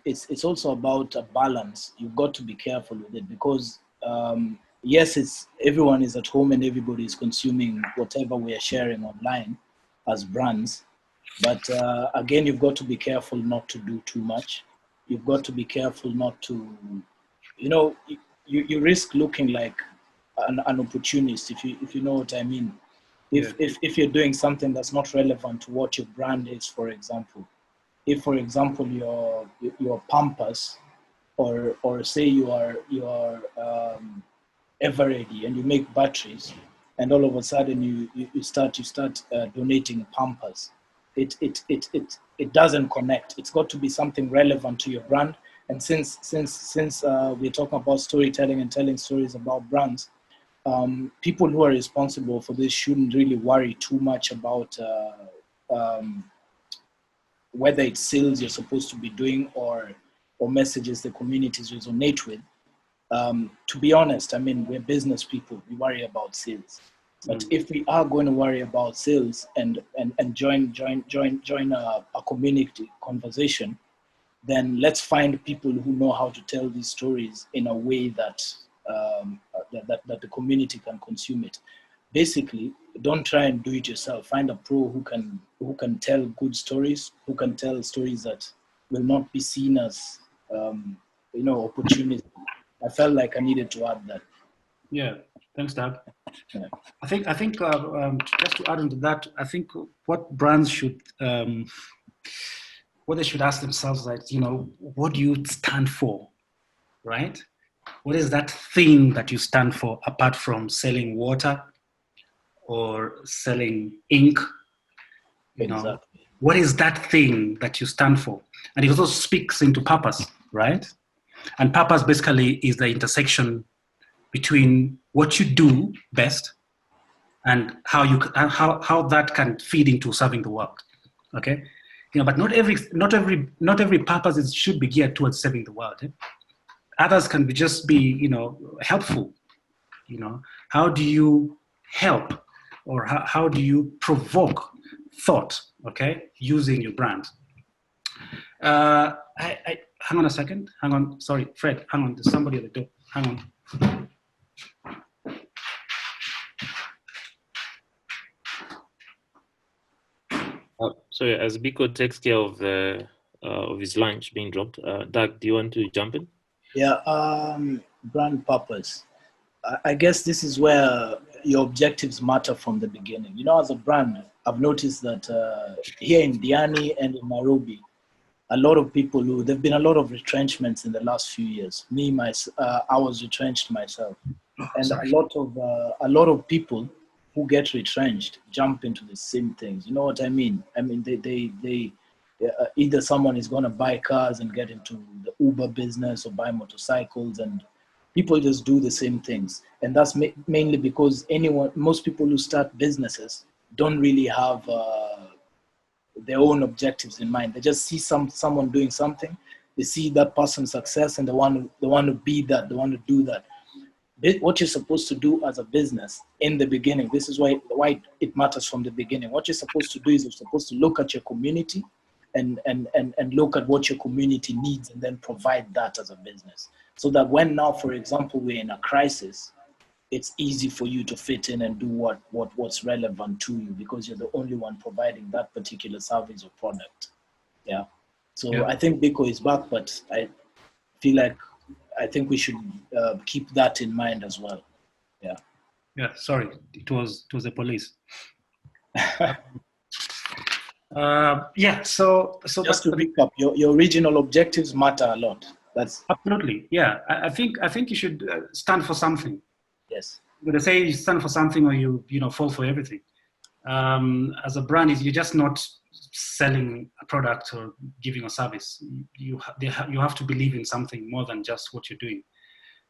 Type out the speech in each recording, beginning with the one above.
it's also about a balance. You've got to be careful with it because yes, it's everyone is at home and everybody is consuming whatever we are sharing online as brands. But again, you've got to be careful not to do too much. You've got to be careful not to, you know, you risk looking like an opportunist if you know what I mean. Yeah. If you're doing something that's not relevant to what your brand is, for example, if for example your Pampers or say you are Eveready and you make batteries, and all of a sudden you start donating Pampers, it doesn't connect. It's got to be something relevant to your brand. And since we're talking about storytelling and telling stories about brands, people who are responsible for this shouldn't really worry too much about whether it's sales you're supposed to be doing or messages the communities resonate with. To be honest, I mean, we're business people. We worry about sales. But if we are going to worry about sales and join a community conversation, then let's find people who know how to tell these stories in a way that that the community can consume it. Basically, don't try and do it yourself. Find a pro who can tell good stories, who can tell stories that will not be seen as opportunity. I felt like I needed to add that. Yeah, thanks, Doug. Yeah. I think just to add on to that, I think what brands should what they should ask themselves, like, what do you stand for, right? What is that thing that you stand for apart from selling water or selling ink? Exactly. What is that thing that you stand for? And it also speaks into purpose, right? And purpose basically is the intersection between what you do best and how that can feed into serving the world. Okay, but not every purpose should be geared towards serving the world. Others can just be helpful. How do you help, or how do you provoke thought? Okay, using your brand. Hang on a second. Hang on. Sorry, Fred. Hang on. There's somebody at the door. Hang on. Sorry, as Biko takes care of his lunch being dropped, Doug, do you want to jump in? Yeah, brand purpose. I guess this is where your objectives matter from the beginning. As a brand, I've noticed that here in Diani and in Nairobi, a lot of people there've been a lot of retrenchments in the last few years. I was retrenched myself, and a lot of people who get retrenched jump into the same things. You know what I mean? I mean, they either someone is going to buy cars and get into the Uber business or buy motorcycles, and people just do the same things. And that's mainly because most people who start businesses don't really have their own objectives in mind. They just see someone doing something, they see that person's success, and they want to be that, they want to do that. What you're supposed to do as a business in the beginning, this is why it matters from the beginning. What you're supposed to do is you're supposed to look at your community and look at what your community needs, and then provide that as a business. So that when now, for example, we're in a crisis, it's easy for you to fit in and do what's relevant to you, because you're the only one providing that particular service or product. Yeah. So yeah. I think Biko is back, but I feel like I think we should keep that in mind as well. Yeah. Yeah. Sorry, it was the police. Yeah. So just to recap, your regional objectives matter a lot. That's absolutely, yeah. I think you should stand for something. Yes. When they say you stand for something, or you fall for everything. As a brand, you're just not selling a product or giving a service. You have to believe in something more than just what you're doing.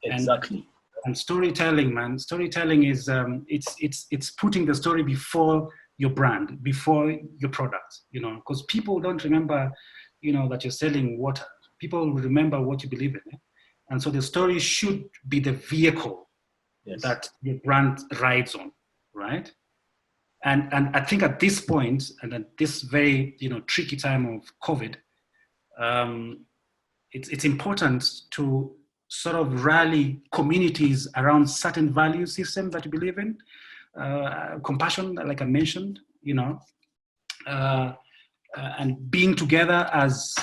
Exactly. And storytelling, man. Storytelling is it's putting the story before your brand, before your product. Because people don't remember, that you're selling water. People remember what you believe in, and so the story should be the vehicle that your brand rides on, right? And I think at this point, and at this very tricky time of COVID, it's important to sort of rally communities around certain value systems that you believe in. Compassion, like I mentioned, and being together as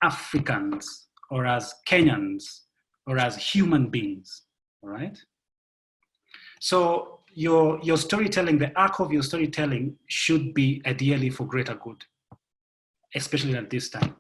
Africans or as Kenyans or as human beings, all right? So your storytelling, the arc of your storytelling should be ideally for greater good, especially at this time.